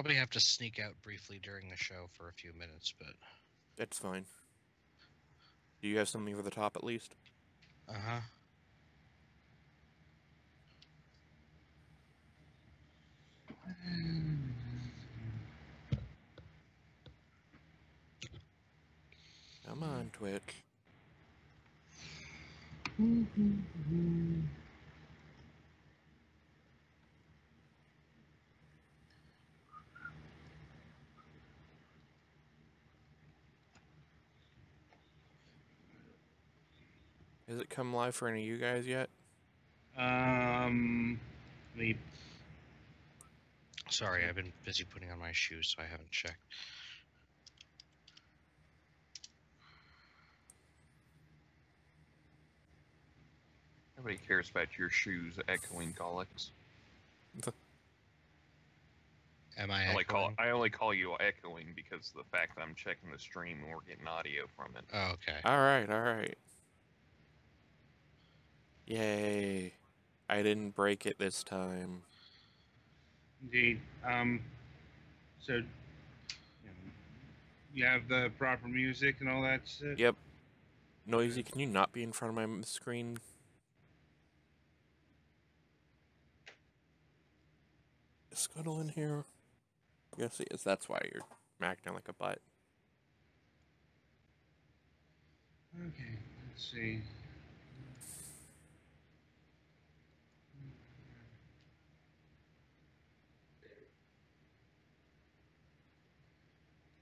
probably have to sneak out briefly during the show for a few minutes, but... That's fine. Do you have something for the top at least? Uh-huh. Come on, Twitch. Has it come live for any of you guys yet? Me. Sorry, I've been busy putting on my shoes, so I haven't checked. Nobody cares about your shoes echoing Gollix. Am I echoing? I only call you echoing because of the fact that I'm checking the stream and we're getting audio from it. Oh, okay. Alright. Yay. I didn't break it this time. Indeed. So, you have the proper music and all that shit? Yep. Noisy, can you not be in front of my screen? Is Scuttle in here? Yes, he is. That's why you're acting like a butt. Okay, let's see.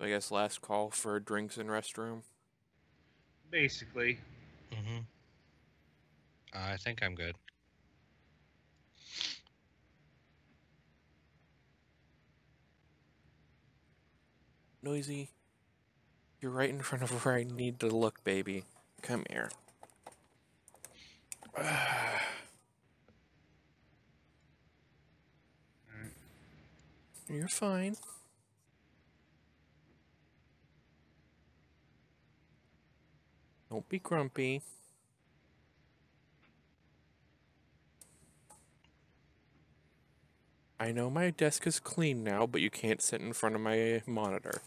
I guess last call for drinks and restroom. Basically. Mm-hmm. I think I'm good. Noisy, you're right in front of where I need to look, baby. Come here. You're fine. Don't be grumpy. I know my desk is clean now, but you can't sit in front of my monitor.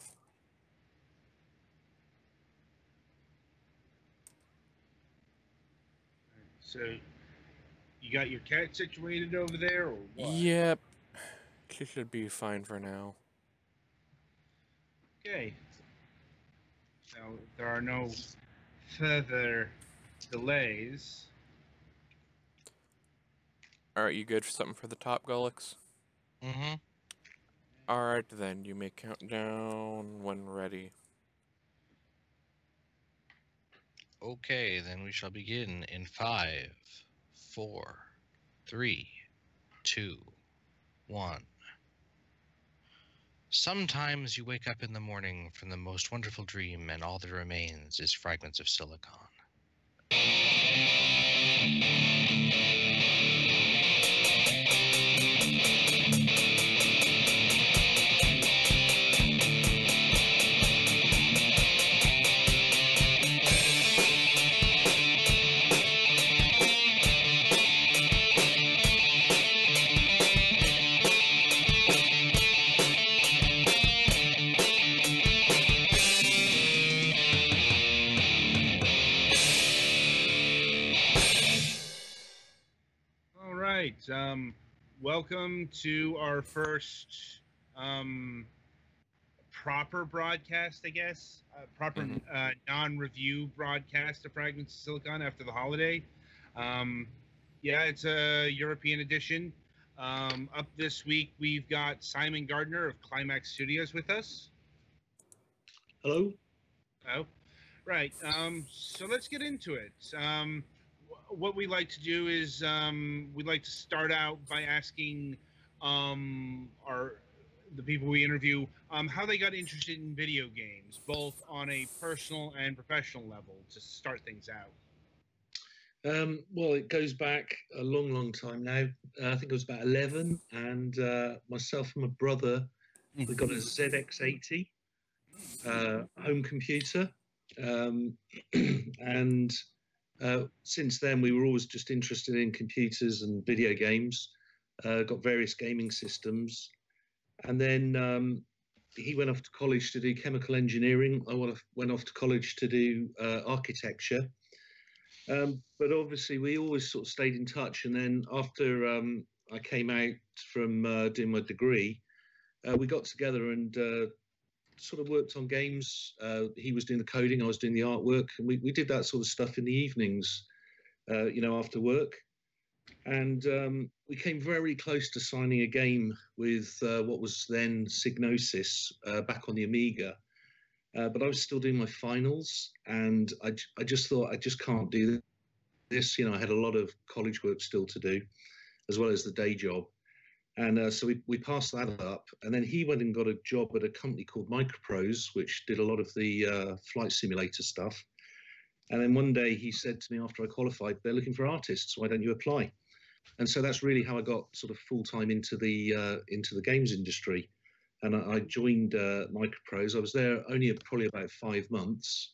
So, you got your cat situated over there, or what? Yep. She should be fine for now. Okay. Now, if there are no further delays. Alright, you good for something for the top, Gullix? Mm-hmm. Alright then, you may count down when ready. Okay, then we shall begin in 5, 4, 3, 2, 1. Sometimes you wake up in the morning from the most wonderful dream, and all that remains is fragments of silicon. All right. Welcome to our first proper broadcast, I guess. Proper non-review broadcast of Fragments of Silicon after the holiday. Yeah, it's a European edition. Up this week, we've got Simon Gardner of Climax Studios with us. Hello. Oh, right. So let's get into it. What we like to do is we like to start out by asking the people we interview how they got interested in video games, both on a personal and professional level, to start things out. Well, it goes back a long, long time now. I think it was about 11, and myself and my brother, we got a ZX80 home computer, and since then we were always just interested in computers and video games. Got various gaming systems, And then he went off to college to do chemical engineering. I went off to college to do architecture. But obviously, we always sort of stayed in touch. And then after I came out from doing my degree, we got together and sort of worked on games. He was doing the coding, I was doing the artwork, and we did that sort of stuff in the evenings, after work. And we came very close to signing a game with what was then Signosis back on the Amiga. But I was still doing my finals, and I just thought I just can't do this. I had a lot of college work still to do, as well as the day job. And so we passed that up. And then he went and got a job at a company called Microprose, which did a lot of the flight simulator stuff. And then one day he said to me after I qualified, they're looking for artists. Why don't you apply? And so that's really how I got sort of full time into the games industry. And I joined Microprose. I was there only probably about 5 months.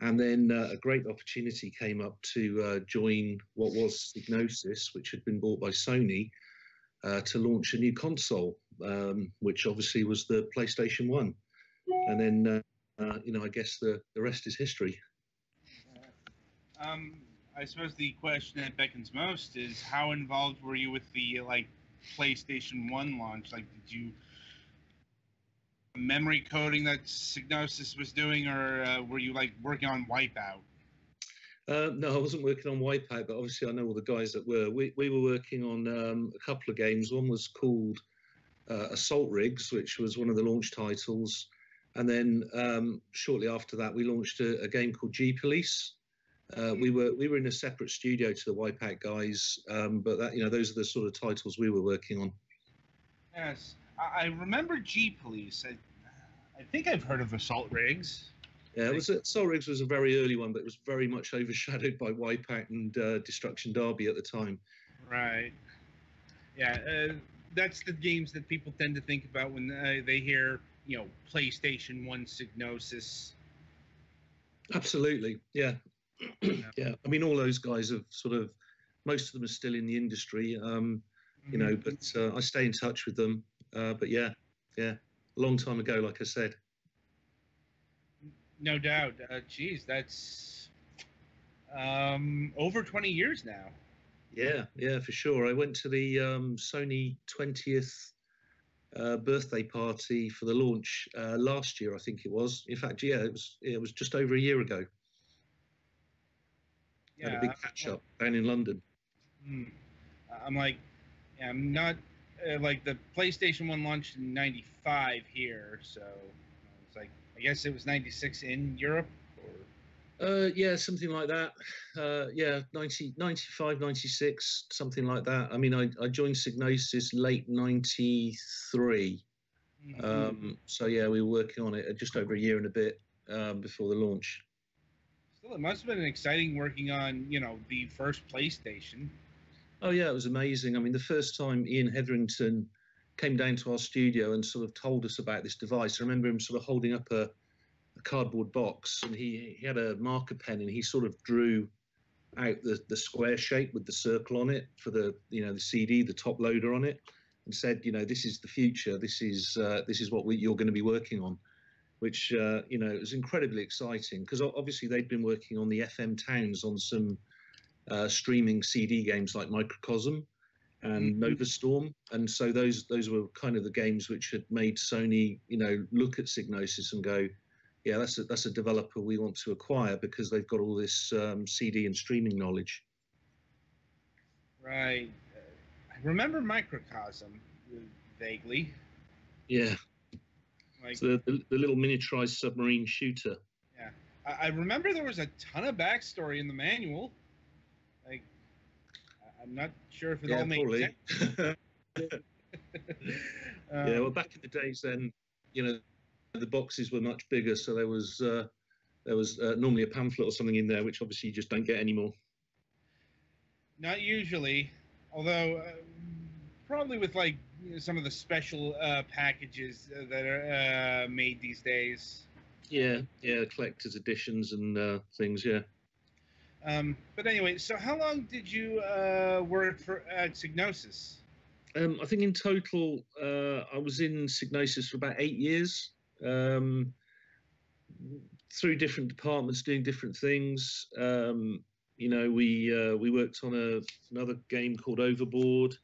And then a great opportunity came up to join what was Signosis, which had been bought by Sony, to launch a new console, which obviously was the PlayStation 1. And then, I guess the rest is history. I suppose the question that beckons most is how involved were you with the PlayStation 1 launch? Did you memory coding that Signosis was doing, or were you working on Wipeout? No, I wasn't working on Wipeout, but obviously I know all the guys that were. We were working on a couple of games. One was called Assault Rigs, which was one of the launch titles. And then shortly after that, we launched a game called G-Police. We were in a separate studio to the Wipeout guys, but those are the sort of titles we were working on. Yes, I remember G-Police. I think I've heard of Assault Rigs. Yeah, Assault Rigs was a very early one, but it was very much overshadowed by Wipeout and Destruction Derby at the time. Right. Yeah, that's the games that people tend to think about when they hear, PlayStation 1 Signosis. Absolutely, yeah. Yeah, I mean, all those guys have most of them are still in the industry, but I stay in touch with them. But yeah, a long time ago, like I said. No doubt. Geez, that's over 20 years now. Yeah, for sure. I went to the Sony 20th birthday party for the launch last year, I think it was. In fact, it was just over a year ago. Yeah, had a big catch up down in London. I'm not the PlayStation 1 launched in '95 here, so it's I guess it was '96 in Europe. Yeah, something like that. 95, 96, something like that. I mean, I joined Signosis late '93. So yeah, we were working on it just over a year and a bit before the launch. Still, it must have been exciting working on, the first PlayStation. Oh yeah, it was amazing. I mean, the first time Ian Hetherington came down to our studio and sort of told us about this device, I remember him sort of holding up a cardboard box, and he had a marker pen, and he sort of drew out the square shape with the circle on it for the the CD, the top loader on it, and said, this is the future. This is what you're going to be working on. Which it was incredibly exciting because obviously they'd been working on the FM Towns on some streaming CD games like Microcosm and Nova Storm, and so those were kind of the games which had made Sony look at Signosis and go, yeah, that's a developer we want to acquire because they've got all this CD and streaming knowledge. Right. I remember Microcosm vaguely. Yeah. So the little miniaturized submarine shooter. Yeah, I remember there was a ton of backstory in the manual. I'm not sure if it all makes sense. Yeah, well, back in the days then, the boxes were much bigger, so there was normally a pamphlet or something in there, which obviously you just don't get anymore. Not usually, although probably with some of the special packages that are made these days. Yeah, collector's editions and things. Yeah. But anyway, so how long did you work at Signosis? I think in total, I was in Signosis for about 8 years, um, through different departments, doing different things. We worked on another game called Overboard.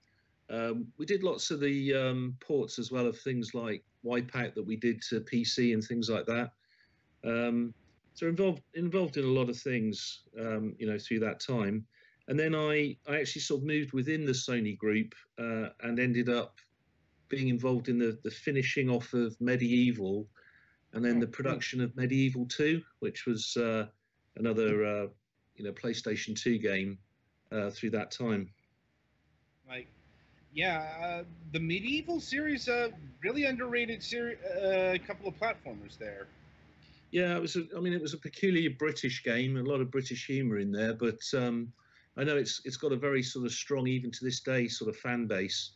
We did lots of the ports as well of things like Wipeout that we did to PC and things like that. Um, so involved in a lot of things, through that time. And then I actually sort of moved within the Sony group and ended up being involved in the finishing off of Medieval, and then Oh, the cool. production of Medieval 2, which was another PlayStation 2 game through that time. Like, yeah, the Medieval series, really underrated series. Couple of platformers there. Yeah, it was a peculiar British game, a lot of British humour in there, but I know it's got a very sort of strong, even to this day, sort of fan base.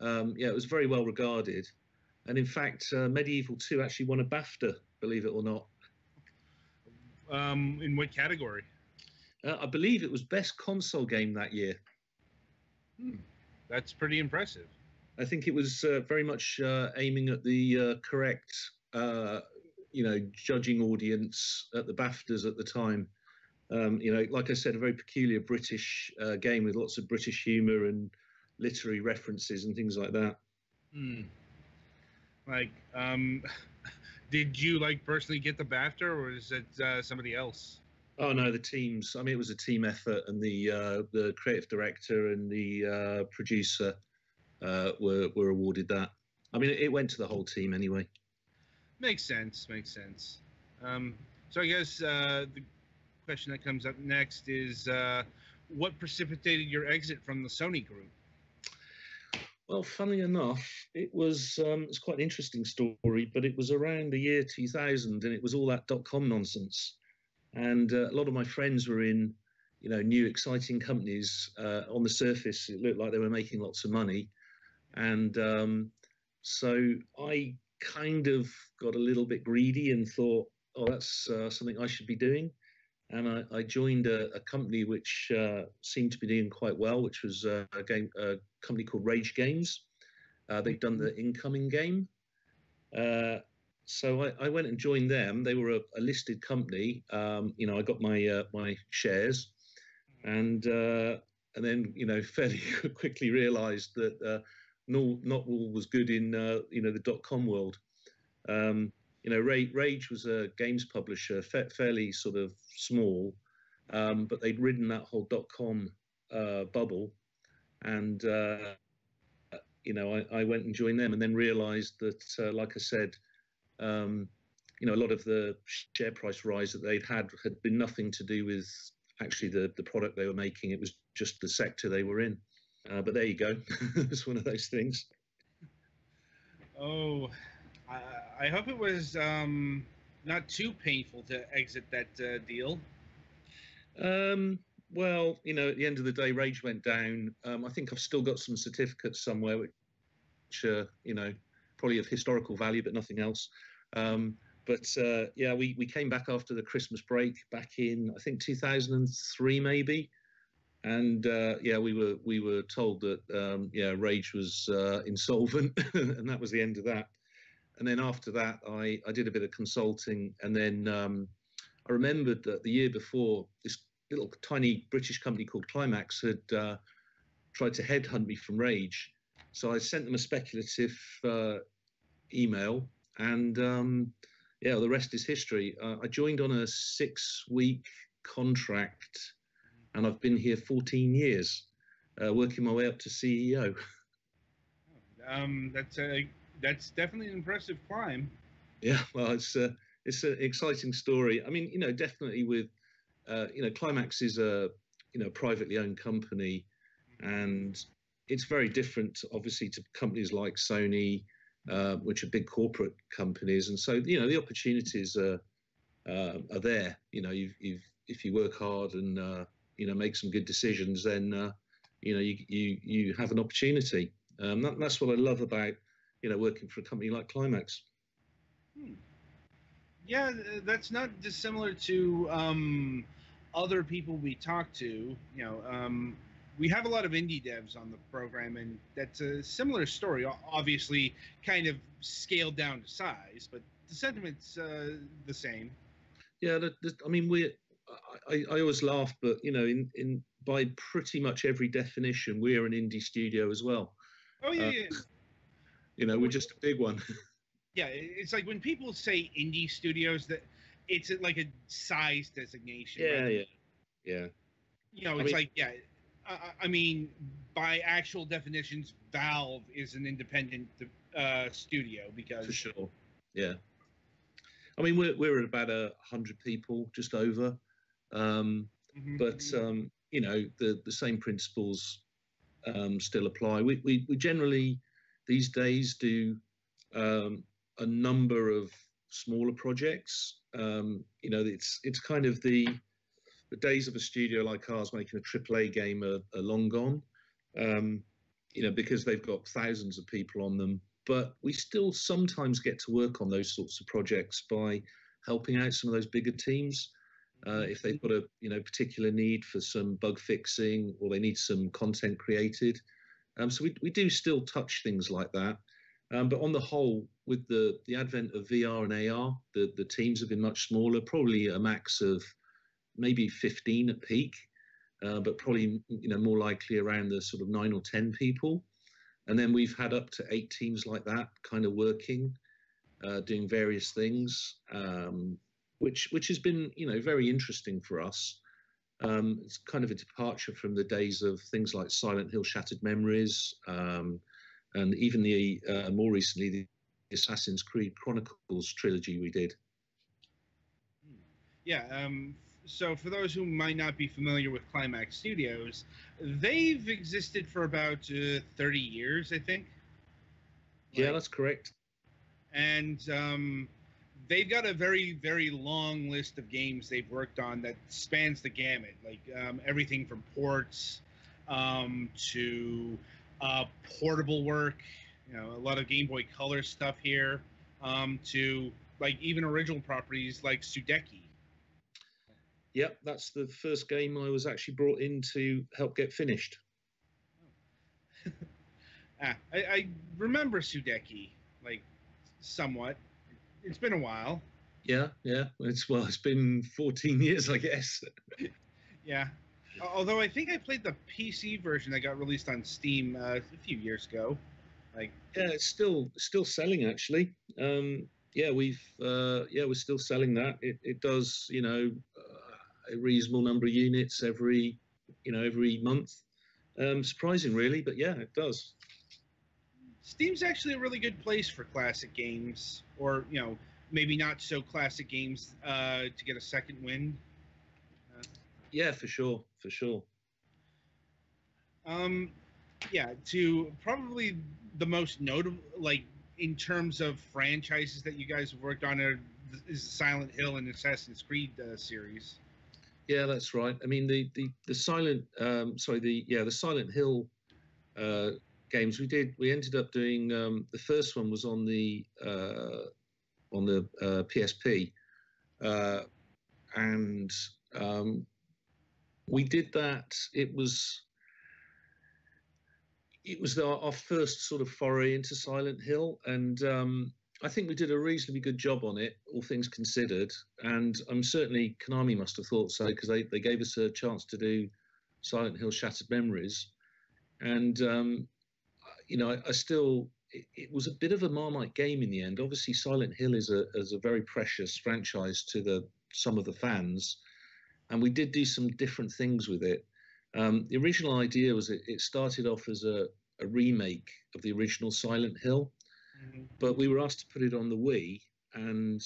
Yeah, it was very well regarded, and in fact, Medieval 2 actually won a BAFTA, believe it or not. In what category? I believe it was best console game that year. That's pretty impressive. I think it was very much aiming at the correct, judging audience at the BAFTAs at the time. Like I said, a very peculiar British game with lots of British humour and literary references and things like that. Like, did you personally get the BAFTA, or is it somebody else? Oh no, the teams. I mean, it was a team effort, and the creative director and the producer were awarded that. I mean, it went to the whole team anyway. Makes sense. So I guess the question that comes up next is, what precipitated your exit from the Sony group? Well, funnily enough, it's quite an interesting story, but it was around the year 2000, and it was all that .com nonsense. And a lot of my friends were in, new exciting companies. On the surface, it looked like they were making lots of money, and so I kind of got a little bit greedy and thought, oh, that's something I should be doing. And I joined a company which seemed to be doing quite well, which was a company called Rage Games. They'd done the incoming game. So I went and joined them. They were a listed company. I got my shares, and then fairly quickly realised that not all was good in the .com world. Rage was a games publisher, fairly sort of small, but they'd ridden that whole .com bubble, and I went and joined them, and then realised that, like I said, a lot of the share price rise that they'd had been nothing to do with actually the product they were making. It was just the sector they were in. But there you go. It's one of those things. Oh, I hope it was not too painful to exit that deal. Well, at the end of the day, Rage went down. I think I've still got some certificates somewhere, which are, probably of historical value, but nothing else. Yeah, we came back after the Christmas break back in, I think, 2003 maybe. And yeah, we were told that Rage was insolvent, and that was the end of that. And then after that, I did a bit of consulting, and then I remembered that the year before, this little tiny British company called Climax had tried to headhunt me from Rage. So I sent them a speculative email, and yeah, the rest is history. I joined on a 6-week contract, and I've been here 14 years, working my way up to CEO. That's definitely an impressive climb. Yeah, well, it's an exciting story. I mean, definitely with Climax is a privately owned company, and it's very different, obviously, to companies like Sony, which are big corporate companies. And so, the opportunities are there. If you work hard and make some good decisions, then you have an opportunity. That's what I love about working for a company like Climax. Yeah, that's not dissimilar to other people we talk to. we have a lot of indie devs on the program, and that's a similar story. Obviously, kind of scaled down to size, but the sentiment's the same. Yeah, I mean, I always laugh, but you know, in by pretty much every definition, we're an indie studio as well. Oh yeah. You know, we're just a big one. Yeah, it's like when people say indie studios, that it's like a size designation. Yeah, right? yeah. You know, I it's mean, like, yeah, I mean, by actual definitions, Valve is an independent studio because for sure. Yeah. I mean, we're at about 100 people, just over. But you know, the same principles still apply. We generally these days do a number of smaller projects. You know, it's kind of the days of a studio like ours making a AAA game are long gone. You know, because they've got thousands of people on them. But we still sometimes get to work on those sorts of projects by helping out some of those bigger teams. If they've got a particular need for some bug fixing or they need some content created. So we do still touch things like that. But on the whole, with the advent of VR and AR, the teams have been much smaller, probably a max of maybe 15 at peak, but probably more likely around the sort of 9 or 10 people. And then we've had up to 8 teams like that kind of working, doing various things, which has been very interesting for us. It's kind of a departure from the days of things like Silent Hill Shattered Memories, and even the more recently the Assassin's Creed Chronicles trilogy we did. Yeah. So for those who might not be familiar with Climax Studios, they've existed for about 30 years, I think. Yeah, that's correct. And they've got a very, very long list of games they've worked on that spans the gamut, like everything from ports to portable work, a lot of Game Boy Color stuff here, to like even original properties like Sudeki. Yep, that's the first game I was actually brought in to help get finished. I remember Sudeki, like, somewhat. It's been a while. Yeah. It's been 14 years, I guess. Yeah. Although I think I played the PC version that got released on Steam a few years ago. Like, yeah, it's still selling actually. We're still selling that. It does, a reasonable number of units every month. Surprising, really, but yeah, it does. Steam's actually a really good place for classic games, or maybe not so classic games to get a second wind. Yeah, for sure. Yeah, to probably the most notable, like in terms of franchises that you guys have worked on, is Silent Hill and Assassin's Creed series. Yeah, that's right. I mean, the Silent Hill games we ended up doing. The first one was on the PSP, and we did that. It was our first sort of foray into Silent Hill, and I think we did a reasonably good job on it, all things considered. And certainly Konami must have thought so, because they gave us a chance to do Silent Hill Shattered Memories. And, I still, it was a bit of a Marmite game in the end. Obviously, Silent Hill is a very precious franchise to some of the fans. And we did do some different things with it. The original idea was it started off as a remake of the original Silent Hill. But we were asked to put it on the Wii, and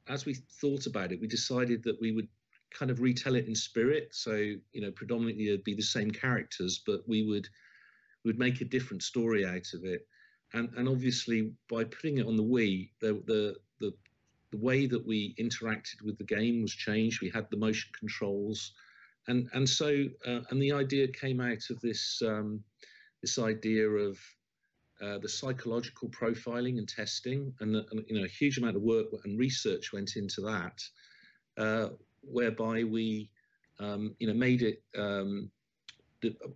as we thought about it, we decided that we would kind of retell it in spirit. So, predominantly it'd be the same characters, but we would make a different story out of it. And obviously, by putting it on the Wii, the way that we interacted with the game was changed. We had the motion controls, and the idea came out of this idea of the psychological profiling and testing, and a huge amount of work and research went into that, whereby we made it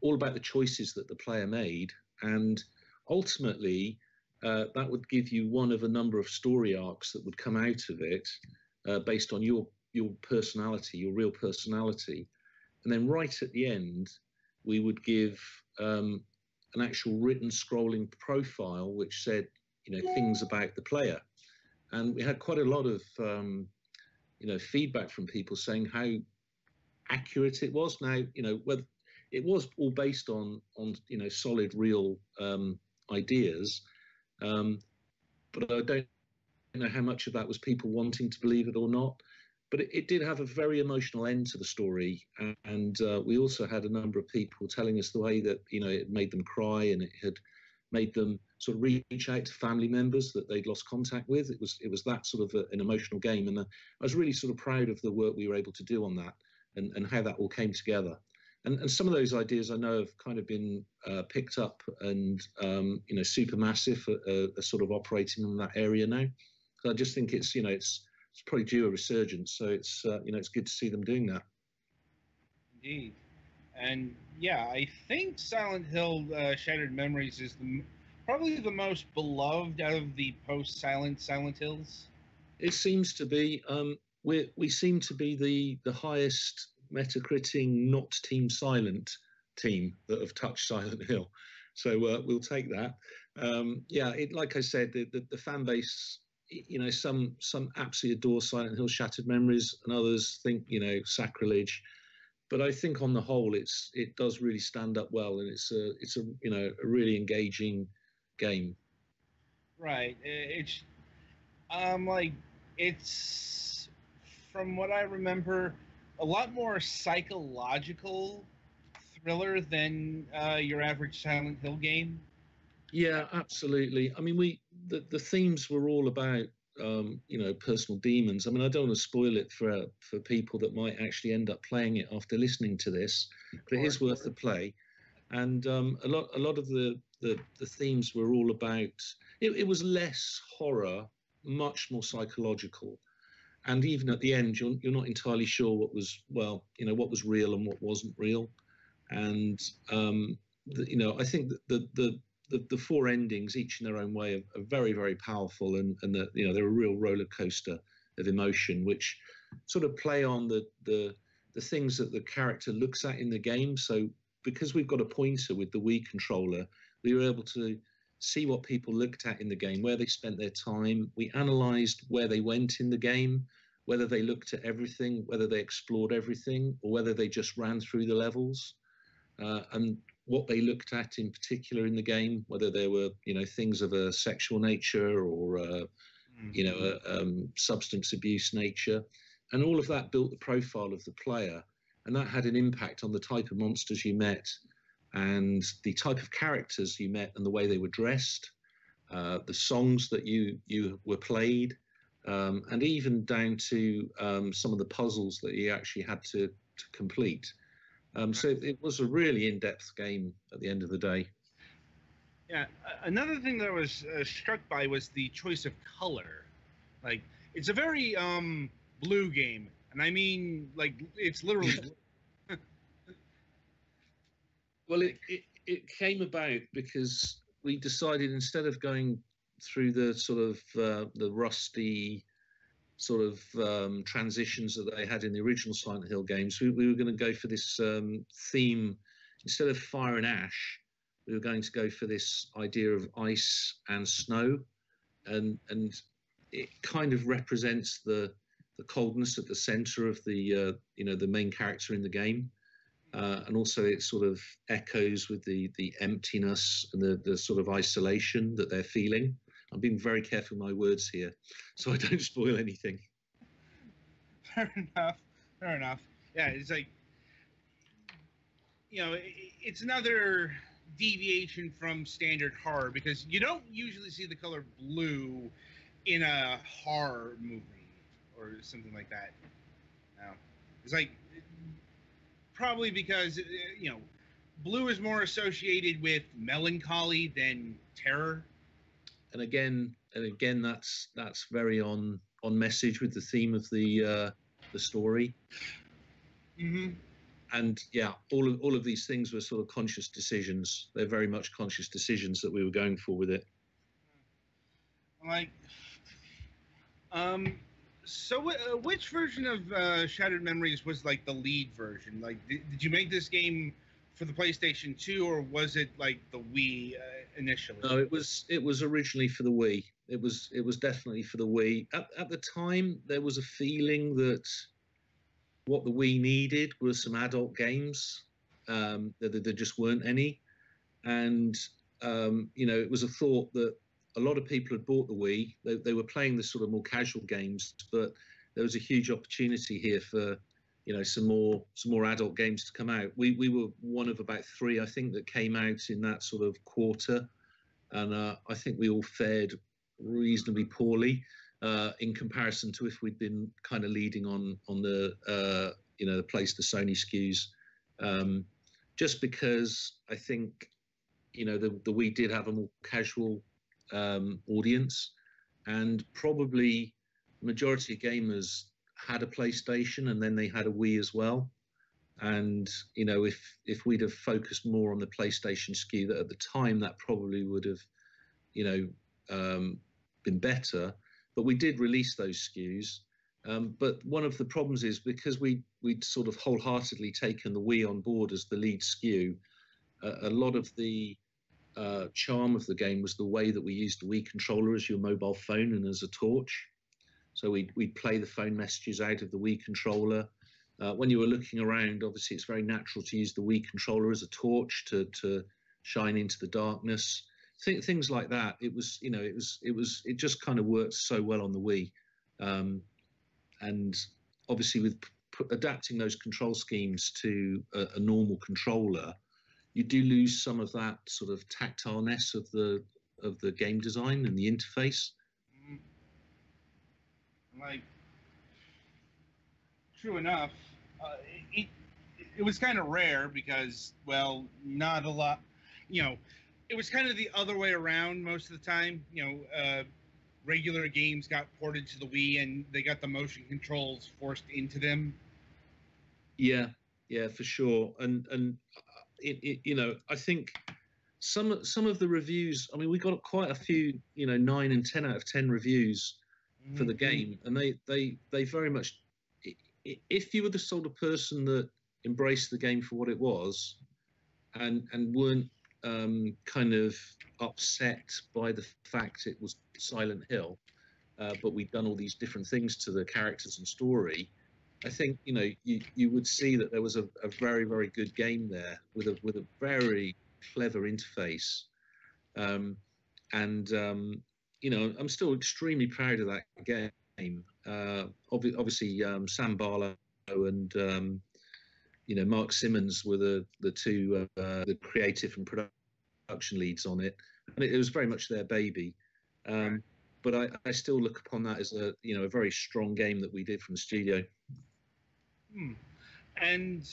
all about the choices that the player made, and ultimately that would give you one of a number of story arcs that would come out of it based on your personality, your real personality. And then right at the end, we would give an actual written scrolling profile which said, things about the player. And we had quite a lot of feedback from people saying how accurate it was. Now, whether it was all based on solid real ideas, but I don't know how much of that was people wanting to believe it or not. But it did have a very emotional end to the story, and we also had a number of people telling us the way that it made them cry, and it had made them sort of reach out to family members that they'd lost contact with. It was that sort of an emotional game, and I was really sort of proud of the work we were able to do on that, and how that all came together. And some of those ideas I know have kind of been picked up, and Supermassive are sort of operating in that area now. So I just think it's probably due a resurgence. So it's it's good to see them doing that. Indeed. And yeah, I think Silent Hill Shattered Memories is probably the most beloved out of the post-Silent Hills. It seems to be. We seem to be the highest Metacritic not Team Silent team that have touched Silent Hill. So we'll take that. Like I said, the fan base, some absolutely adore Silent Hill Shattered Memories, and others think sacrilege. But I think on the whole, it does really stand up well, and it's a really engaging game. Right. It's from what I remember, a lot more psychological thriller than your average Silent Hill game. Yeah, absolutely. I mean, the themes were all about personal demons. I mean, I don't want to spoil it for people that might actually end up playing it after listening to this, but it is worth the play. And a lot of the themes were all about. It was less horror, much more psychological, and even at the end, you're not entirely sure what was what was real and what wasn't real. And I think that the four endings, each in their own way, are very, very powerful, and that they're a real roller coaster of emotion, which sort of play on the things that the character looks at in the game. So because we've got a pointer with the Wii controller, we were able to see what people looked at in the game, where they spent their time. We analysed where they went in the game, whether they looked at everything, whether they explored everything, or whether they just ran through the levels. And what they looked at in particular in the game, whether there were things of a sexual nature or substance abuse nature, and all of that built the profile of the player, and that had an impact on the type of monsters you met, and the type of characters you met, and the way they were dressed, the songs that you were played, and even down to some of the puzzles that you actually had to complete. So it was a really in-depth game at the end of the day. Yeah, another thing that I was struck by was the choice of color. Like, it's a very blue game, and I mean, like, it's literally blue. Well, it came about because we decided, instead of going through the sort of the rusty sort of transitions that they had in the original Silent Hill games, we were going to go for this theme. Instead of fire and ash, we were going to go for this idea of ice and snow, and it kind of represents the coldness at the center of the the main character in the game, and also it sort of echoes with the emptiness and the sort of isolation that they're feeling. I'm being very careful with my words here, so I don't spoil anything. Fair enough. Yeah, it's like, it's another deviation from standard horror, because you don't usually see the color blue in a horror movie or something like that. No. It's like, probably because blue is more associated with melancholy than terror. And again, that's very on message with the theme of the story. Mm-hmm. and yeah, all of these things were sort of conscious decisions. They're very much conscious decisions that we were going for with it. Like, so which version of Shattered Memories was like the lead version? Like, did you make this game for the PlayStation 2, or was it like the Wii initially? No, it was originally for the Wii. It was definitely for the Wii. At the time, there was a feeling that what the Wii needed were some adult games. There just weren't any, and it was a thought that a lot of people had bought the Wii. They were playing the sort of more casual games, but there was a huge opportunity here for some more adult games to come out. We were one of about three, I think, that came out in that sort of quarter, and I think we all fared reasonably poorly in comparison to if we'd been kind of leading on the the Sony SKUs, just because I think the Wii did have a more casual audience, and probably the majority of gamers had a PlayStation and then they had a Wii as well. And if we'd have focused more on the PlayStation SKU, that at the time that probably would have been better. But we did release those SKUs. But one of the problems is because we'd sort of wholeheartedly taken the Wii on board as the lead SKU, a lot of the charm of the game was the way that we used the Wii controller as your mobile phone and as a torch. So we'd play the phone messages out of the Wii controller. When you were looking around, obviously it's very natural to use the Wii controller as a torch to shine into the darkness. Things like that. It just kind of worked so well on the Wii, and obviously with adapting those control schemes to a normal controller, you do lose some of that sort of tactileness of the game design and the interface. Like, true enough, it was kind of rare because, well, not a lot, it was kind of the other way around most of the time. Regular games got ported to the Wii and they got the motion controls forced into them. Yeah, for sure. And I think some of the reviews, I mean, we got quite a few, 9 and 10 out of 10 reviews for the game, and they very much, if you were the sort of person that embraced the game for what it was and weren't kind of upset by the fact it was Silent Hill, but we'd done all these different things to the characters and story, I think you would see that there was a very, very good game there with a very clever interface, and I'm still extremely proud of that game. Obviously, Sam Barlow and Mark Simmons were the two the creative and production leads on it, and it was very much their baby. But I still look upon that as a very strong game that we did from the studio. And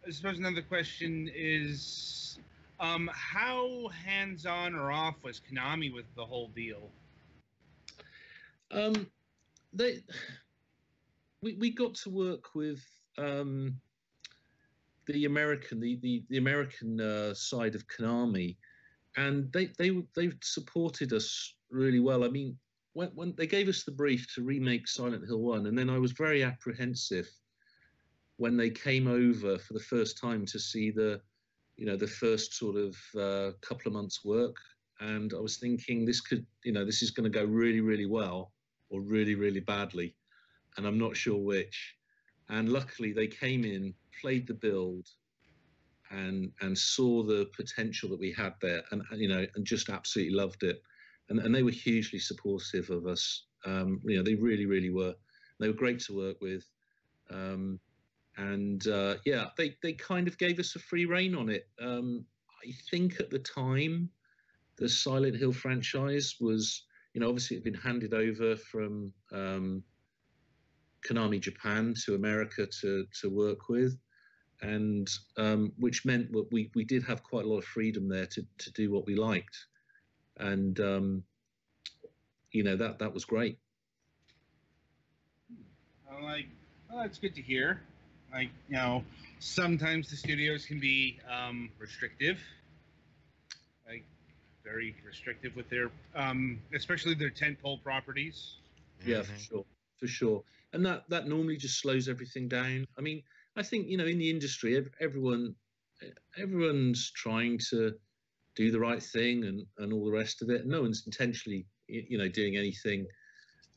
I suppose another question is, how hands-on or off was Konami with the whole deal? We got to work with the American side of Konami, and they supported us really well. I mean, when they gave us the brief to remake Silent Hill 1, and then I was very apprehensive when they came over for the first time to see the first sort of couple of months' work, and I was thinking this is going to go really, really well or really, really badly, and I'm not sure which. And luckily, they came in, played the build, and saw the potential that we had there, and just absolutely loved it, and they were hugely supportive of us. They really, really were. They were great to work with. They kind of gave us a free rein on it. I think at the time, the Silent Hill franchise was, obviously it had been handed over from Konami Japan to America to work with, and which meant that we did have quite a lot of freedom there to do what we liked, and that was great. I'm like, oh, that's good to hear. Like, sometimes the studios can be restrictive, like very restrictive with their, especially their tentpole properties. Yeah, for Mhm. sure, for sure. And that normally just slows everything down. I mean, I think in the industry, everyone's trying to do the right thing and all the rest of it. No one's intentionally doing anything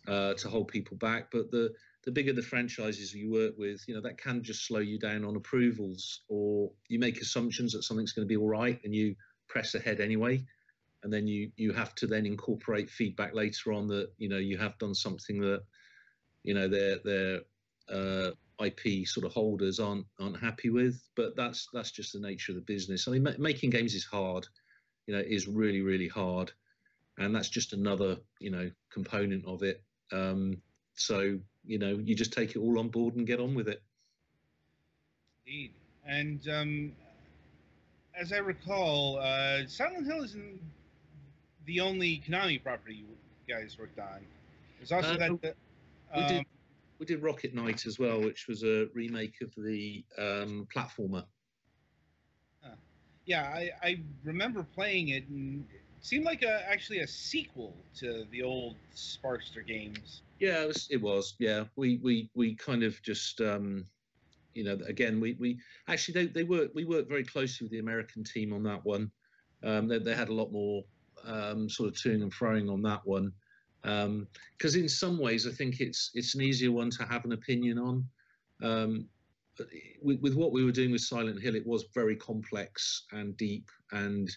to hold people back. But the bigger the franchises you work with, that can just slow you down on approvals, or you make assumptions that something's going to be all right and you press ahead anyway, and then you have to then incorporate feedback later on that you have done something that their IP sort of holders aren't happy with. But that's just the nature of the business. I mean, making games is hard. Is really really hard, and that's just another component of it. So you just take it all on board and get on with it. Indeed. And as I recall, Silent Hill isn't the only Konami property you guys worked on. There's also No, that. we did Um, we did Rocket Knight as well, which was a remake of the platformer. yeah, I remember playing it, and it seemed like actually a sequel to the old Sparkster games. Yeah, it was. Yeah, we kind of just again we actually we worked very closely with the American team on that one. They had a lot more sort of toing and froing on that one, because in some ways I think it's an easier one to have an opinion on. Um, with what we were doing with Silent Hill, it was very complex and deep, and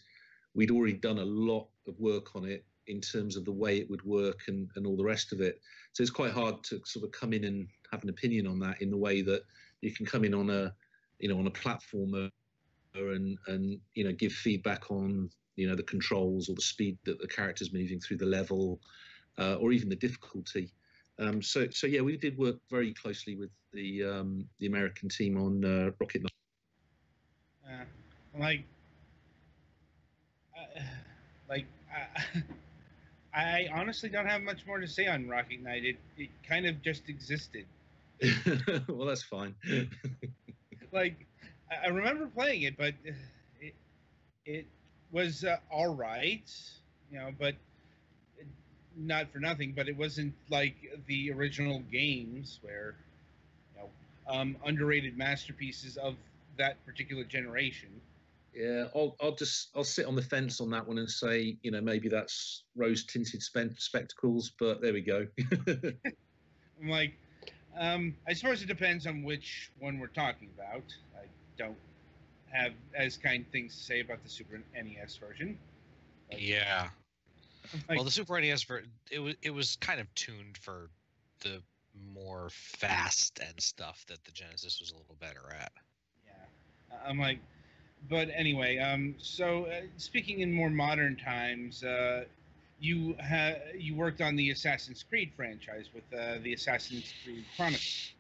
we'd already done a lot of work on it in terms of the way it would work and all the rest of it. So it's quite hard to sort of come in and have an opinion on that in the way that you can come in on a platformer and give feedback on the controls or the speed that the character's moving through the level, or even the difficulty. So yeah, we did work very closely with the American team on Rocket Knight. Like, uh, like I honestly don't have much more to say on Rocket Knight. It kind of just existed. Well, that's fine. Like, I remember playing it, but it it was all right, but not for nothing. But it wasn't like the original games where underrated masterpieces of that particular generation. Yeah, I'll sit on the fence on that one and say maybe that's rose tinted spectacles, but there we go. I'm like, I suppose it depends on which one we're talking about. I don't have as kind things to say about the Super NES version. Yeah. Like, Well, the Super NES it was kind of tuned for the more fast and stuff that the Genesis was a little better at. yeah, I'm like, but anyway, so speaking in more modern times, you worked on the Assassin's Creed franchise with the Assassin's Creed Chronicles.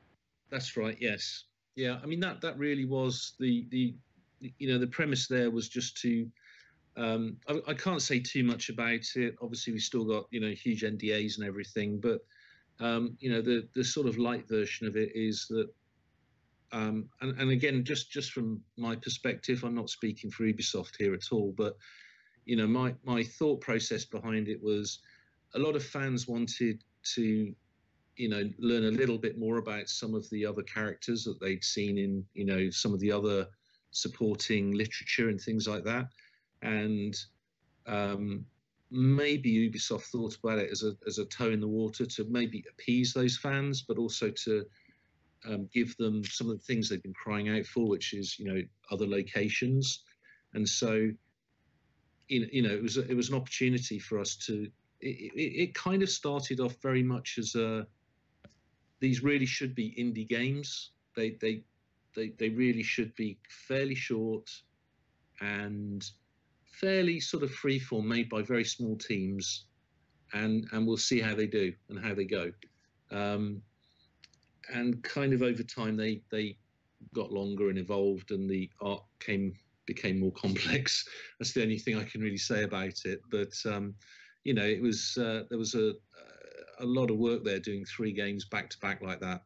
That's right. Yes. Yeah. I mean that really was the premise there was just to. I can't say too much about it. Obviously, we still got huge NDAs and everything, but the sort of light version of it is that. And again, just from my perspective, I'm not speaking for Ubisoft here at all, but my thought process behind it was a lot of fans wanted to learn a little bit more about some of the other characters that they'd seen in some of the other supporting literature and things like that, and maybe Ubisoft thought about it as a toe in the water to maybe appease those fans, but also to give them some of the things they've been crying out for, which is other locations. And so it was an opportunity for us to. It kind of started off very much as these really should be indie games. They really should be fairly short and fairly sort of freeform, made by very small teams, and we'll see how they do and how they go. And kind of over time they got longer and evolved, and the art became more complex. That's the only thing I can really say about it. But it was there was a lot of work there doing 3 games back to back like that.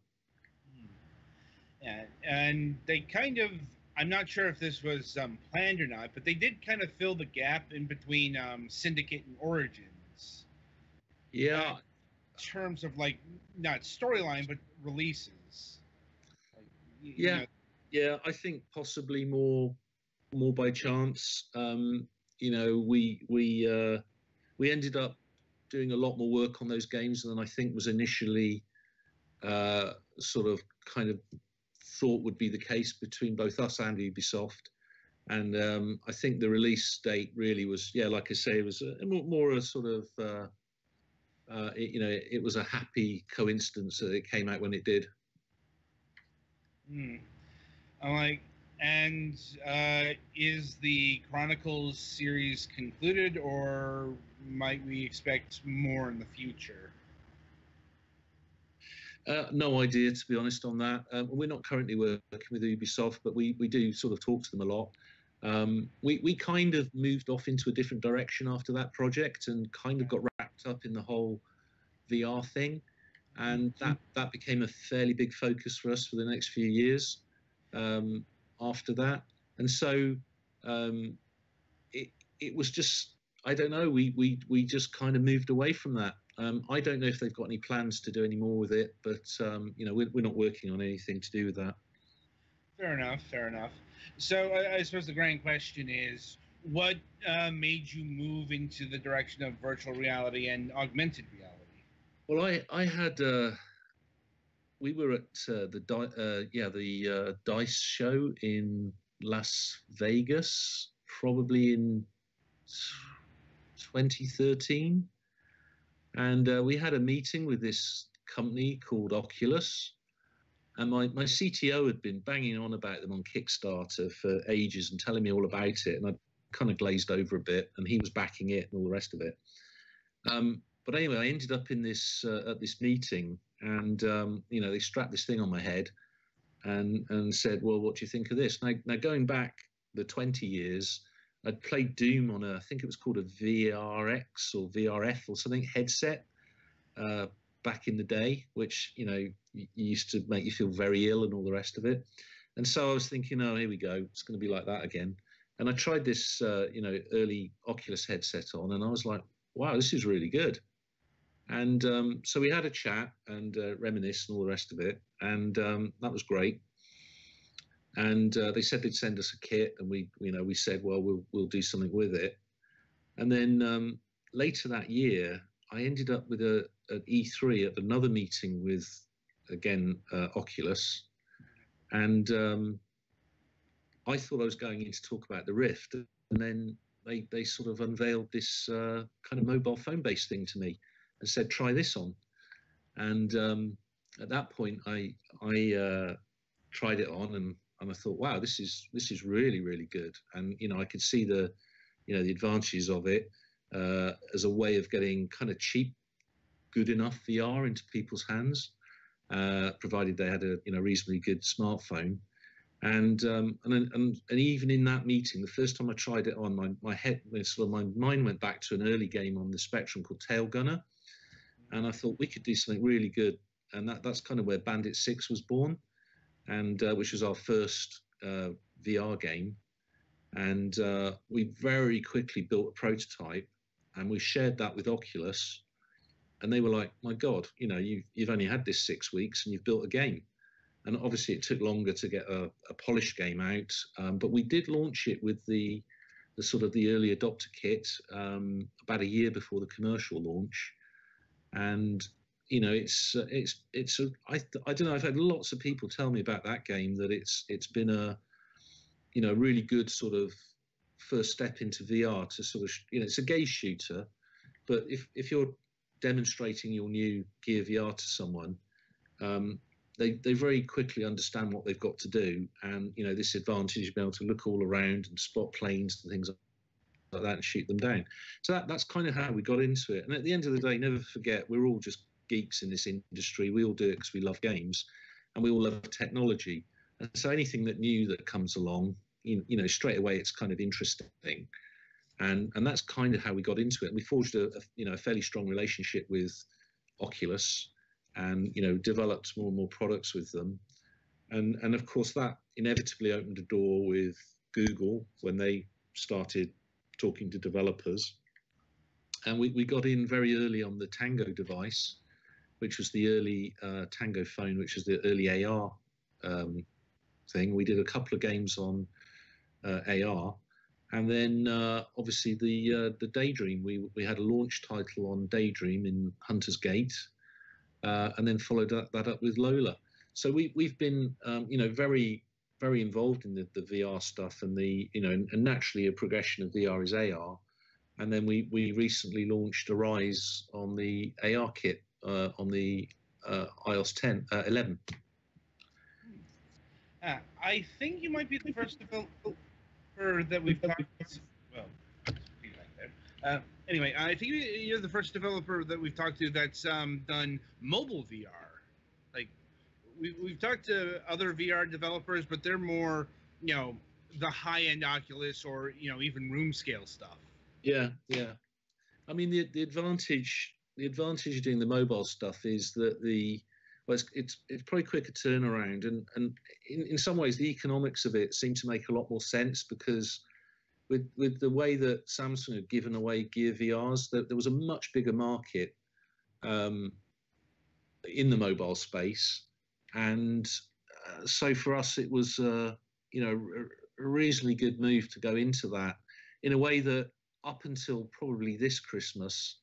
Yeah, and they kind of, I'm not sure if this was planned or not, but they did kind of fill the gap in between Syndicate and Origins. Yeah, In terms of like, not storyline, but releases. Like, yeah, yeah. I think possibly more by chance. You know, we ended up doing a lot more work on those games than I think was initially sort of kind of thought would be the case between both us and Ubisoft. And I think the release date really was, yeah, like I say, it was more a sort of, you know, it was a happy coincidence that it came out when it did. I'm like, and is the Chronicles series concluded, or might we expect more in the future? No idea, to be honest, on that. We're not currently working with Ubisoft, but we do sort of talk to them a lot. We kind of moved off into a different direction after that project and kind of got wrapped up in the whole VR thing. And that became a fairly big focus for us for the next few years after that. And so it was just, I don't know, we just kind of moved away from that. I don't know if they've got any plans to do any more with it, but you know, we're not working on anything to do with that. Fair enough. Fair enough. So I suppose the grand question is, what made you move into the direction of virtual reality and augmented reality? Well, I had we were at the Dice show in Las Vegas, probably in 2013, and we had a meeting with this company called Oculus. And my CTO had been banging on about them on Kickstarter for ages and telling me all about it. And I kind of glazed over a bit, and he was backing it and all the rest of it. But anyway, I ended up in this at this meeting, and you know, they strapped this thing on my head and said, "Well, what do you think of this?" Now going back the 20 years, I'd played Doom on I think it was called a VRX or VRF or something headset. Back in the day, which, you know, used to make you feel very ill and all the rest of it. And so I was thinking, oh, here we go, it's going to be like that again. And I tried this you know, early Oculus headset on, and I was like, wow, this is really good. And so we had a chat and reminisce and all the rest of it, and that was great. And they said they'd send us a kit, and we said, well, we'll do something with it. And then later that year, I ended up with at E3 at another meeting with, again, Oculus. And I thought I was going in to talk about the Rift. And then they sort of unveiled this kind of mobile phone-based thing to me and said, try this on. And at that point, I tried it on, and I thought, wow, this is really, really good. And, you know, I could see the advantages of it. As a way of getting kind of cheap, good enough VR into people's hands, provided they had a reasonably good smartphone. And even in that meeting, the first time I tried it on, my mind went back to an early game on the Spectrum called Tail Gunner, and I thought we could do something really good. And that's kind of where Bandit 6 was born, and which was our first VR game. And we very quickly built a prototype, and we shared that with Oculus, and they were like, my God, you know, you've only had this 6 weeks and you've built a game. And obviously it took longer to get a polished game out, but we did launch it with the sort of the early adopter kit about a year before the commercial launch. And you know, I don't know, I've had lots of people tell me about that game, that it's been a really good sort of first step into VR to sort of, you know, it's a gaze shooter, but if you're demonstrating your new Gear VR to someone, they very quickly understand what they've got to do. And, you know, this advantage of being able to look all around and spot planes and things like that and shoot them down. So that's kind of how we got into it. And at the end of the day, never forget, we're all just geeks in this industry. We all do it because we love games and we all love technology. And so anything that new that comes along, you know, straight away it's kind of interesting, and that's kind of how we got into it. And we forged a fairly strong relationship with Oculus, and, you know, developed more and more products with them. and of course that inevitably opened a door with Google when they started talking to developers, and we got in very early on the Tango device, which was the early Tango phone, which was the early AR thing. We did a couple of games on AR, and then obviously the Daydream. We had a launch title on Daydream in Hunter's Gate, and then followed that up with Lola. So we've been very involved in the VR stuff, and and naturally a progression of VR is AR, and then we recently launched Arise on the AR kit on the iOS 11. I think you might be the first developer that we've talked. Well, feedback there. Anyway, I think you're the first developer that we've talked to that's done mobile VR. Like we've talked to other VR developers, but they're more, the high-end Oculus or even room scale stuff. Yeah. I mean, the advantage of doing the mobile stuff is that it's probably quicker turnaround, and in some ways the economics of it seem to make a lot more sense, because with the way that Samsung had given away Gear VRs, there was a much bigger market in the mobile space, and so for us it was a reasonably good move to go into that in a way that up until probably this Christmas,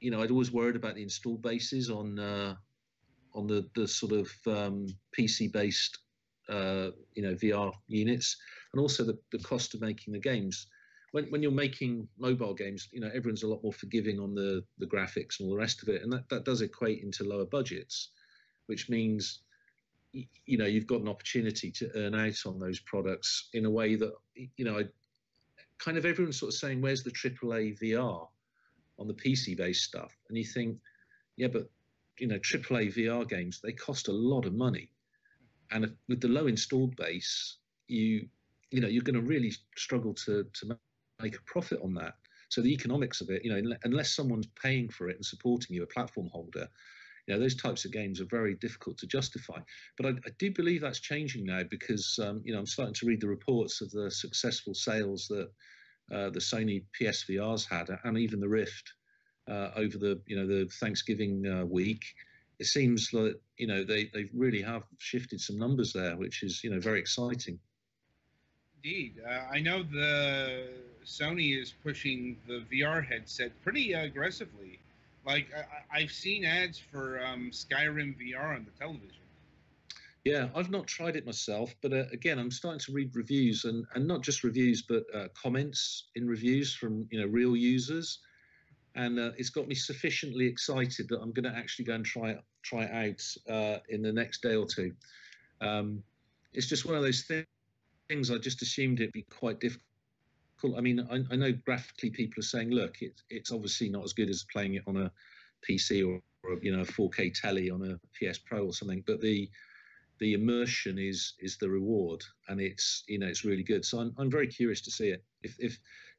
I'd always worried about the install bases on the sort of PC-based VR units, and also the cost of making the games. When you're making mobile games, everyone's a lot more forgiving on the graphics and all the rest of it, and that does equate into lower budgets, which means you've got an opportunity to earn out on those products in a way that kind of everyone's sort of saying, where's the AAA VR on the PC-based stuff? And you think, yeah, but AAA VR games, they cost a lot of money, and with the low installed base, you're going to really struggle to make a profit on that. So the economics of it, unless someone's paying for it and supporting you, a platform holder, those types of games are very difficult to justify. But I do believe that's changing now, because I'm starting to read the reports of the successful sales that the Sony PSVRs had, and even the Rift over the Thanksgiving week. It seems like they really have shifted some numbers there, which is very exciting. Indeed, I know the Sony is pushing the VR headset pretty aggressively. Like I've seen ads for Skyrim VR on the television. Yeah, I've not tried it myself, but again, I'm starting to read reviews, and not just reviews, but comments in reviews from real users, and it's got me sufficiently excited that I'm going to actually go and try it out in the next day or two. It's just one of those things. I just assumed it'd be quite difficult. I mean, I know graphically people are saying, look, it's obviously not as good as playing it on a PC or a 4K telly on a PS Pro or something, but the immersion is the reward, and it's really good. So I'm very curious to see it. If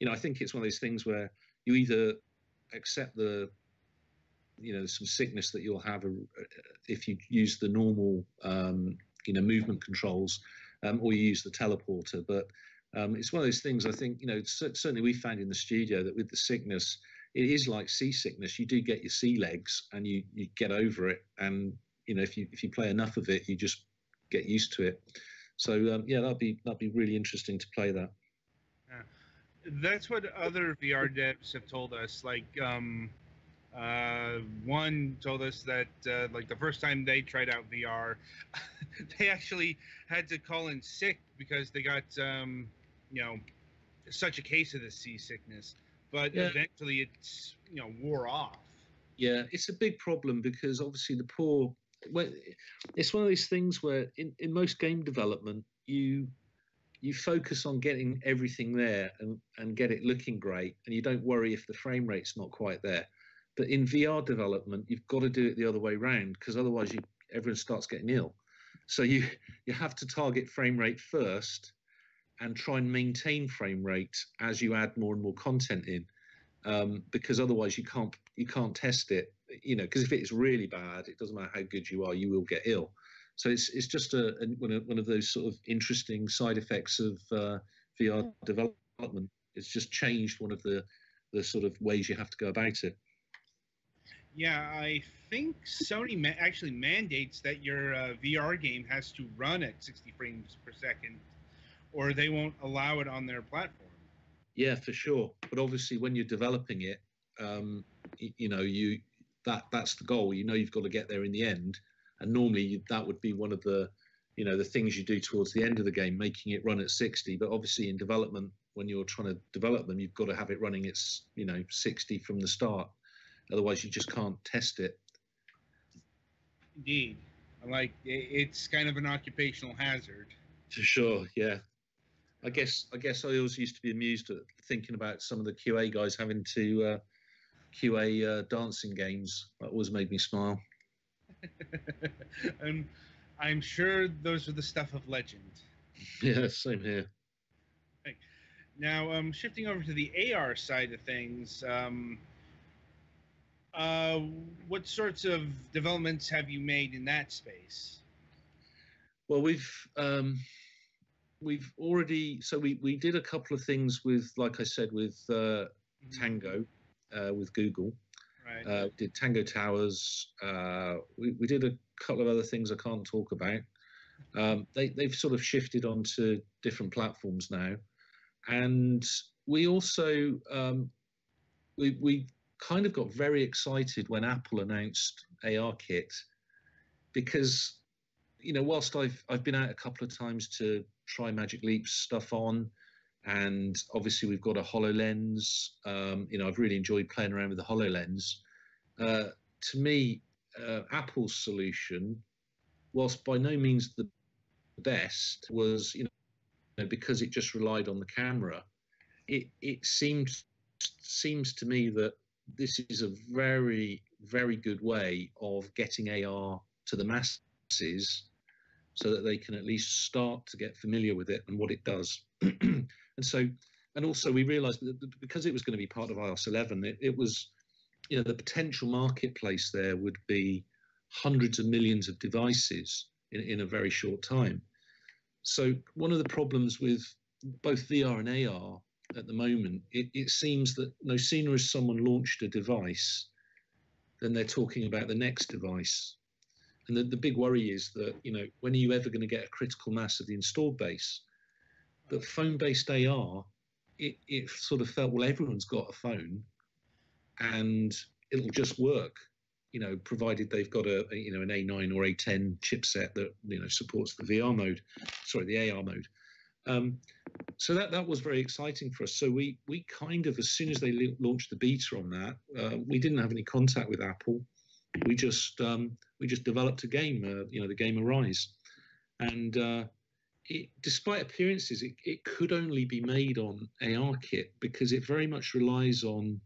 I think it's one of those things where you either accept some sickness that you'll have if you use the normal movement controls, or you use the teleporter. But it's one of those things, I think, certainly we found in the studio that with the sickness, it is like seasickness. You do get your sea legs, and you get over it, and if you play enough of it, you just get used to it. So that'd be really interesting to play that. Yeah. That's what other VR devs have told us. Like one told us that like the first time they tried out VR, they actually had to call in sick because they got such a case of the seasickness. But eventually it's wore off. Yeah, it's a big problem, because obviously it's one of those things where in most game development you focus on getting everything there and get it looking great, and you don't worry if the frame rate's not quite there. But in VR development, you've got to do it the other way around, because otherwise everyone starts getting ill. So you have to target frame rate first and try and maintain frame rate as you add more and more content in, because otherwise you can't test it. Because if it's really bad, it doesn't matter how good you are, you will get ill. So it's just one of those sort of interesting side effects of VR development. It's just changed one of the sort of ways you have to go about it. Yeah, I think Sony actually mandates that your VR game has to run at 60 frames per second, or they won't allow it on their platform. Yeah, for sure. But obviously, when you're developing it, that's the goal. You've got to get there in the end, and normally that would be one of the the things you do towards the end of the game, making it run at 60. But obviously, in development, when you're trying to develop them, you've got to have it running at 60 from the start. Otherwise, you just can't test it. Indeed, it's kind of an occupational hazard. For sure, yeah. I guess I always used to be amused at thinking about some of the QA guys having to QA dancing games. That always made me smile. And I'm sure those are the stuff of legend. Yeah, same here. Now, shifting over to the AR side of things, what sorts of developments have you made in that space? Well, we've already, so we did a couple of things with, like I said, with Tango, with Google. Right. We did Tango Towers. We did a couple of other things I can't talk about. They've sort of shifted onto different platforms now, and we also we kind of got very excited when Apple announced ARKit, because whilst I've been out a couple of times to try Magic Leap's stuff on, and obviously we've got a HoloLens. I've really enjoyed playing around with the HoloLens. To me, Apple's solution, whilst by no means the best, was because it just relied on the camera. It seems to me that this is a very, very good way of getting AR to the masses, so that they can at least start to get familiar with it and what it does. and also we realized that because it was going to be part of iOS 11, it was, the potential marketplace there would be hundreds of millions of devices in a very short time. So one of the problems with both VR and AR at the moment, it seems that no sooner has someone launched a device than they're talking about the next device. And the big worry is that, when are you ever going to get a critical mass of the installed base? But phone-based AR, it sort of felt, well, everyone's got a phone and it'll just work, provided they've got an A9 or A10 chipset that, supports the AR mode. So that was very exciting for us. So we kind of, as soon as they launched the beta on that, we didn't have any contact with Apple. We just developed a game, the game Arise, and despite appearances, it could only be made on ARKit because it very much relies on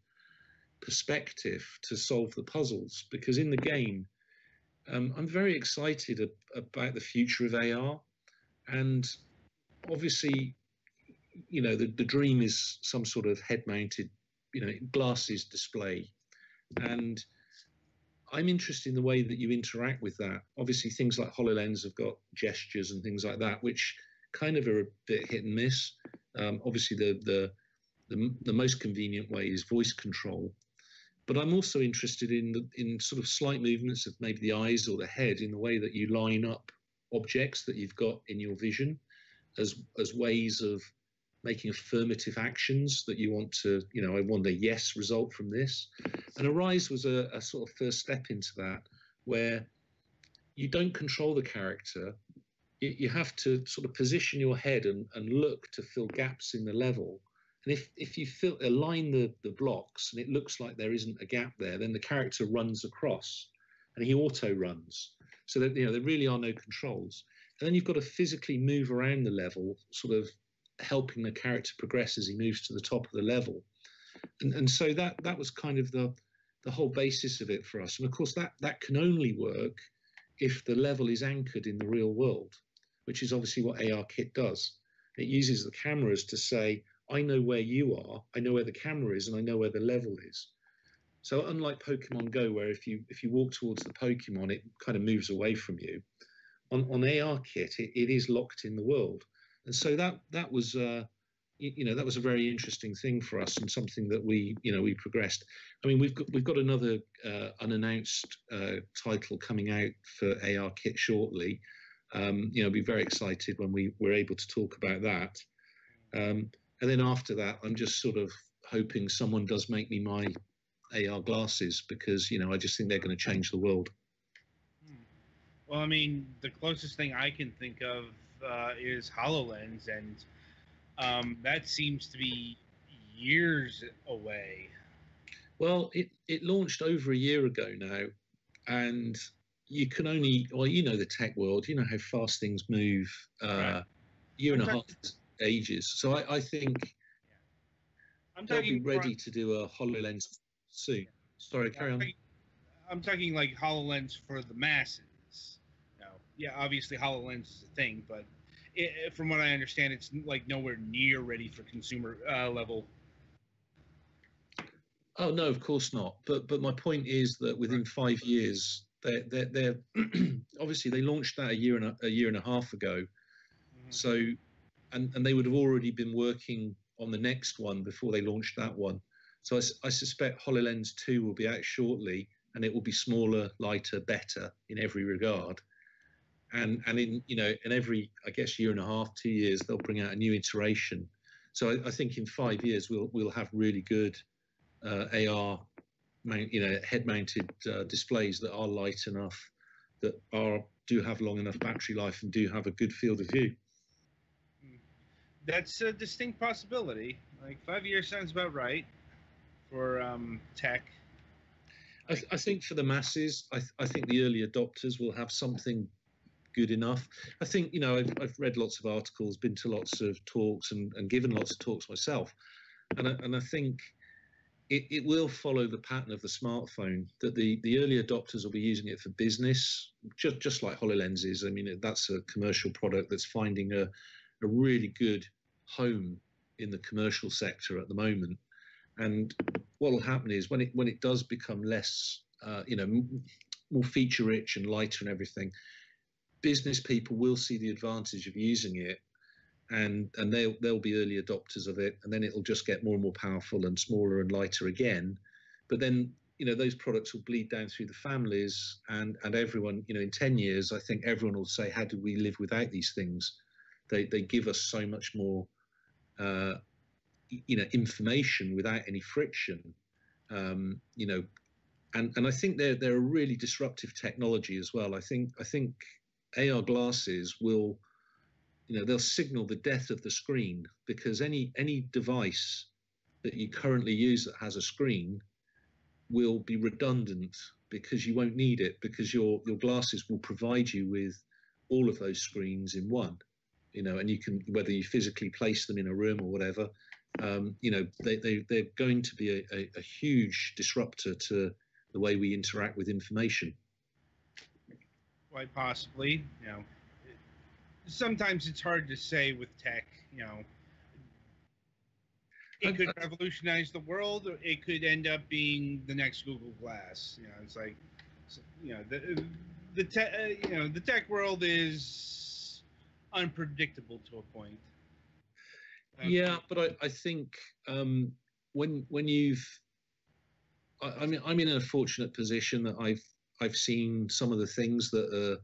perspective to solve the puzzles. Because in the game, I'm very excited about the future of AR, and obviously, the dream is some sort of head-mounted, glasses display, and I'm interested in the way that you interact with that. Obviously, things like HoloLens have got gestures and things like that, which kind of are a bit hit and miss. Obviously, the most convenient way is voice control. But I'm also interested in sort of slight movements of maybe the eyes or the head in the way that you line up objects that you've got in your vision as ways of making affirmative actions that you want to, I want a yes result from this. And Arise was a sort of first step into that, where you don't control the character. You have to sort of position your head and look to fill gaps in the level. And if you align the blocks and it looks like there isn't a gap there, then the character runs across and he auto runs. So that, there really are no controls. And then you've got to physically move around the level, sort of helping the character progress as he moves to the top of the level. And so that was kind of the whole basis of it for us. And of course, that can only work if the level is anchored in the real world, which is obviously what ARKit does. It uses the cameras to say, I know where you are, I know where the camera is, and I know where the level is. So unlike Pokemon Go, where if you walk towards the Pokemon, it kind of moves away from you, on AR kit, it is locked in the world, and so that was that was a very interesting thing for us, and something that we progressed. I mean, we've got another unannounced title coming out for AR kit shortly. Be very excited when we're able to talk about that. And then after that, I'm just sort of hoping someone does make me my AR glasses, because I just think they're going to change the world. Well, I mean, the closest thing I can think of is HoloLens, and that seems to be years away. Well, it launched over a year ago now, and you can only, well, the tech world, how fast things move. Right. Year and a half ages. So I think they'll be ready to do a HoloLens soon. Sorry, carry on. I'm talking like HoloLens for the masses. Obviously HoloLens is a thing, but from what I understand, it's like nowhere near ready for consumer level. Oh no, of course not. But my point is that within 5 years, they're obviously they launched that a year and a half ago. Mm-hmm. So, and they would have already been working on the next one before they launched that one. So I suspect HoloLens 2 will be out shortly, and it will be smaller, lighter, better in every regard. And in in every, I guess, year and a half, 2 years, they'll bring out a new iteration. So I think in 5 years we'll have really good AR, head-mounted displays that are light enough, that do have long enough battery life, and do have a good field of view. That's a distinct possibility. Like 5 years sounds about right for tech. I think for the masses, I think the early adopters will have something good enough. I think I've read lots of articles, been to lots of talks, and given lots of talks myself, and I think it will follow the pattern of the smartphone, that the early adopters will be using it for business, just like HoloLens is. I mean, that's a commercial product that's finding a really good home in the commercial sector at the moment. And what will happen is when it does become less, more feature rich and lighter and everything, business people will see the advantage of using it, and they'll be early adopters of it, and then it'll just get more and more powerful and smaller and lighter again. But then those products will bleed down through the families, and everyone, in 10 years, I think everyone will say, how do we live without these things? They give us so much more information without any friction. And I think they're a really disruptive technology as well. I think AR glasses will, they'll signal the death of the screen, because any device that you currently use that has a screen will be redundant, because you won't need it, because your glasses will provide you with all of those screens in one, and you can, whether you physically place them in a room or whatever, they're going to be a huge disruptor to the way we interact with information. Quite possibly. Sometimes it's hard to say with tech. It could revolutionize the world, or it could end up being the next Google Glass. It's like, the tech world is unpredictable to a point. Yeah, but I think when you've, I mean, I'm in a fortunate position that I've seen some of the things that are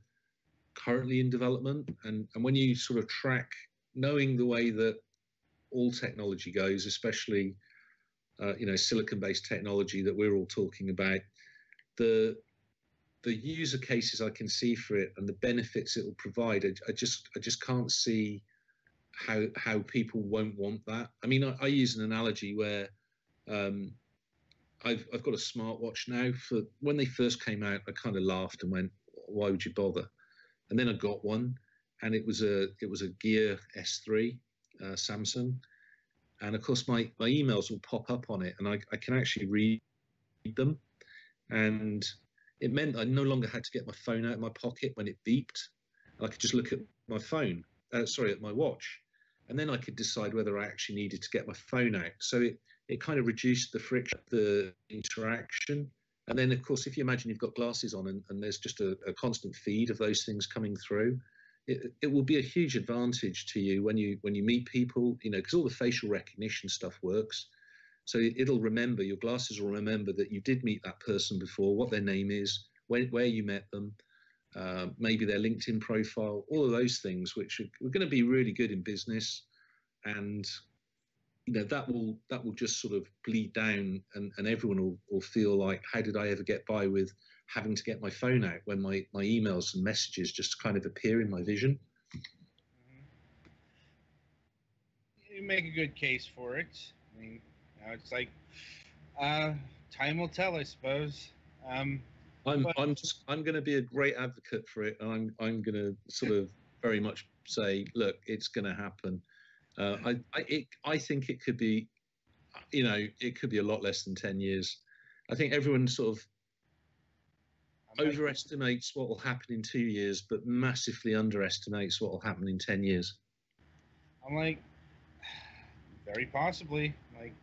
currently in development, and when you sort of track, knowing the way that all technology goes, especially silicon-based technology that we're all talking about, the user cases I can see for it and the benefits it will provide, I just can't see how people won't want that. I mean, I use an analogy where I've got a smartwatch now. For when they first came out, I kind of laughed and went, why would you bother? And then I got one, and it was a Gear S3 Samsung, and of course my emails will pop up on it, and I can actually read them, and it meant I no longer had to get my phone out of my pocket when it beeped. I could just look at my phone, at my watch, and then I could decide whether I actually needed to get my phone out. So it kind of reduced the friction, the interaction, And then, of course, if you imagine you've got glasses on and there's just a constant feed of those things coming through, it will be a huge advantage to you when you meet people, because all the facial recognition stuff works. So it'll remember, your glasses will remember that you did meet that person before, what their name is, where you met them, maybe their LinkedIn profile, all of those things, which are going to be really good in business. And that will just sort of bleed down, and everyone will feel like, how did I ever get by with having to get my phone out when my emails and messages just kind of appear in my vision? You make a good case for it. I mean, it's like time will tell, I suppose. I'm going to be a great advocate for it, and I'm going to sort of very much say, look, it's going to happen. I think it could be, it could be a lot less than 10 years. I think everyone sort of overestimates what will happen in 2 years, but massively underestimates what will happen in 10 years. I'm like, very possibly. Like,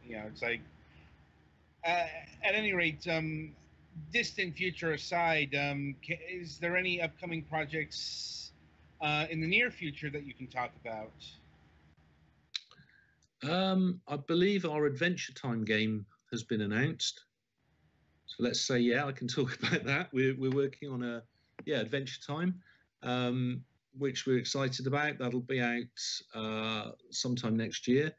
it's like, at any rate, distant future aside, is there any upcoming projects in the near future that you can talk about? I believe our Adventure Time game has been announced. So let's say, I can talk about that. We're working on Adventure Time, which we're excited about. That'll be out sometime next year.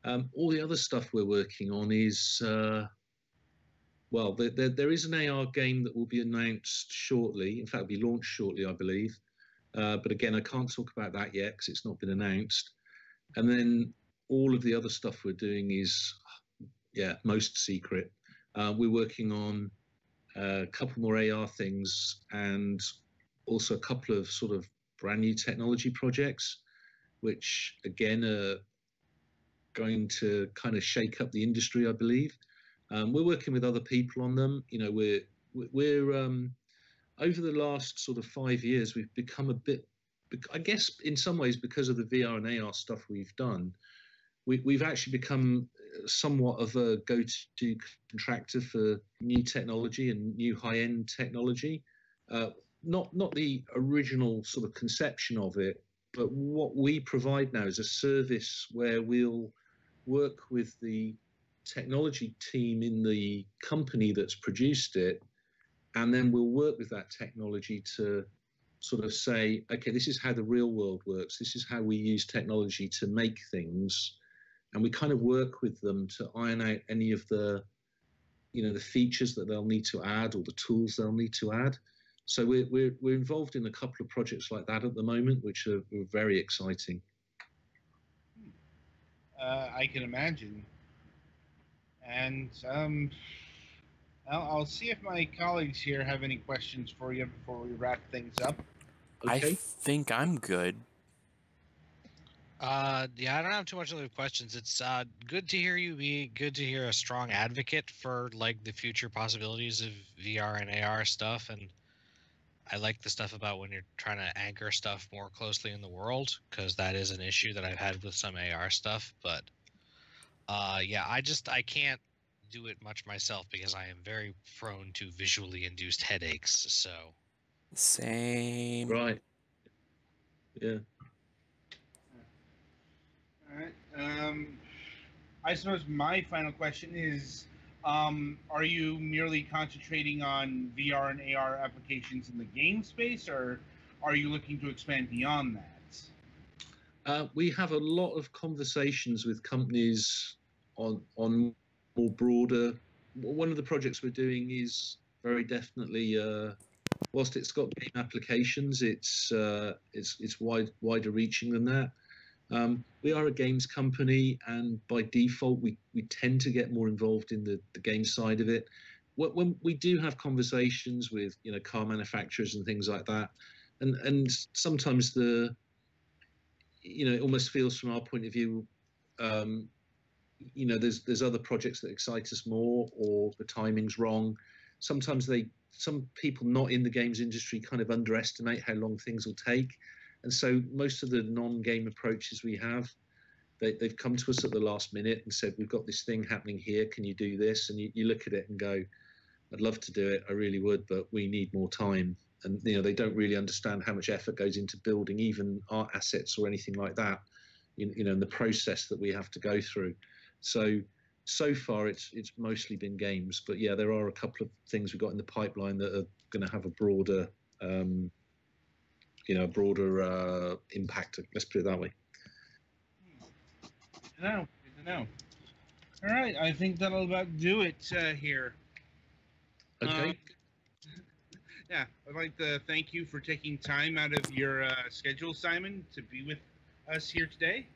All the other stuff we're working on is, there is an AR game that will be announced shortly. In fact, it'll be launched shortly, I believe. But again, I can't talk about that yet because it's not been announced. And then all of the other stuff we're doing is, most secret. We're working on a couple more AR things and also a couple of sort of brand new technology projects, which again are going to kind of shake up the industry, I believe. We're working with other people on them. We're over the last sort of 5 years, we've become a bit, I guess, in some ways, because of the VR and AR stuff we've done, we've actually become somewhat of a go-to contractor for new technology and new high-end technology. Not the original sort of conception of it, but what we provide now is a service where we'll work with the technology team in the company that's produced it, and then we'll work with that technology to sort of say, okay, this is how the real world works. This is how we use technology to make things. And we kind of work with them to iron out any of the, the features that they'll need to add or the tools they'll need to add. So we're involved in a couple of projects like that at the moment, which are very exciting. I can imagine. And I'll see if my colleagues here have any questions for you before we wrap things up. Okay. I think I'm good. I don't have too much other questions. It's good to hear you be good to hear a strong advocate for like the future possibilities of VR and AR stuff, and I like the stuff about when you're trying to anchor stuff more closely in the world, because that is an issue that I've had with some AR stuff. But I can't do it much myself because I am very prone to visually induced headaches. So same. Right. Yeah. All right. I suppose my final question is, are you merely concentrating on VR and AR applications in the game space, or are you looking to expand beyond that? We have a lot of conversations with companies on more broader. One of the projects we're doing is very definitely, whilst it's got game applications, it's wider reaching than that. We are a games company, and by default, we tend to get more involved in the game side of it. When we do have conversations with car manufacturers and things like that, and sometimes it almost feels from our point of view, there's other projects that excite us more, or the timing's wrong. Sometimes some people not in the games industry kind of underestimate how long things will take. And so most of the non-game approaches we have, they've come to us at the last minute and said, we've got this thing happening here, can you do this? And you look at it and go, I'd love to do it. I really would, but we need more time. And they don't really understand how much effort goes into building even art assets or anything like that. And the process that we have to go through. So far, it's mostly been games, but yeah, there are a couple of things we've got in the pipeline that are going to have a broader, impact. Let's put it that way. Good to know. All right, I think that'll about do it here. Okay. Yeah, I'd like to thank you for taking time out of your schedule, Simon, to be with us here today.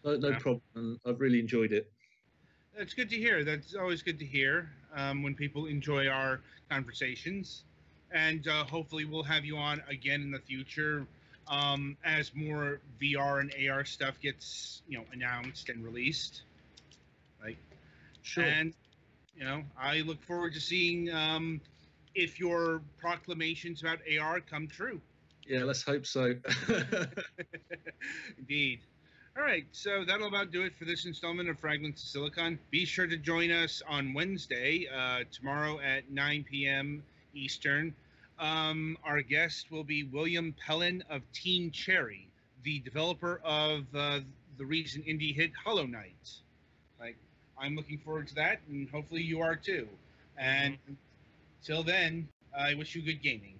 No problem. I've really enjoyed it. That's good to hear. That's always good to hear when people enjoy our conversations. And hopefully we'll have you on again in the future as more VR and AR stuff gets, announced and released. Sure. And, I look forward to seeing if your proclamations about AR come true. Yeah, let's hope so. Indeed. All right, so that'll about do it for this installment of Fragments of Silicon. Be sure to join us on Wednesday, tomorrow at 9 p.m. Eastern. Our guest will be William Pellin of Team Cherry, the developer of the recent indie hit Hollow Knight. I'm looking forward to that, and hopefully you are too. And till then, I wish you good gaming.